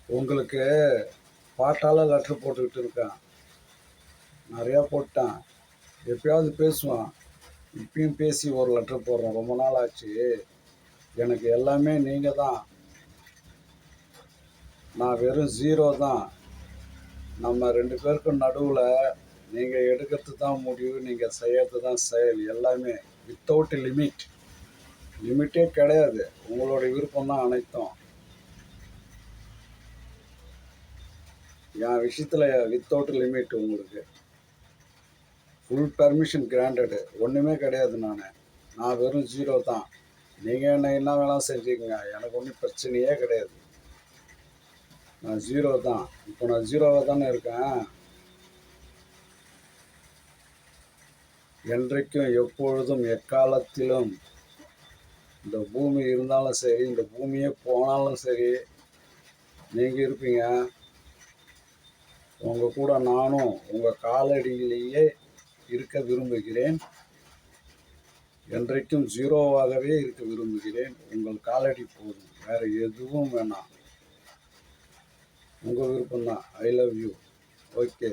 உங்களுக்கு பாட்டால் லெட்ரு போட்டுக்கிட்டு இருக்கேன், நிறையா போட்டேன். எப்பயாவது பேசுவேன். இப்பயும் பேசி ஒரு லெட்ரு போடுறேன். ரொம்ப நாள் ஆச்சு. எனக்கு எல்லாமே நீங்கள் தான். நான் வெறும் ஜீரோ தான். நம்ம ரெண்டு பேருக்கும் நடுவில் நீங்கள் எடுக்கிறது தான் முடிவு, நீங்கள் செய்கிறது தான் செயல். எல்லாமே வித்தவுட் லிமிட். லிமிட்டே கிடையாது. உங்களோட விருப்பம் தான் அனைத்தும். என் விஷயத்தில் வித்தவுட் லிமிட். உங்களுக்கு ஃபுல் பர்மிஷன் கிராண்டடு. ஒன்றுமே கிடையாது. நான் வெறும் ஜீரோ தான். நீங்கள் என்ன வேணாலும் செஞ்சுக்கங்க, எனக்கு ஒன்றும் பிரச்சனையே கிடையாது. நான் ஜீரோ தான். இப்போ நான் ஜீரோவாக தானே இருக்கேன். என்றைக்கும் எப்பொழுதும் எக்காலத்திலும் இந்த பூமி இருந்தாலும் சரி, இந்த பூமியே போனாலும் சரி, நீங்கள் இருப்பீங்க. உங்கள் கூட நானும் உங்கள் காலடியிலேயே இருக்க விரும்புகிறேன். என்றைக்கும் ஜீரோவாகவே இருக்க விரும்புகிறேன். உங்கள் காலடி போதும், வேறு எதுவும் வேணாம். உங்கள் விருப்பம்தான். I love you. ஓகே.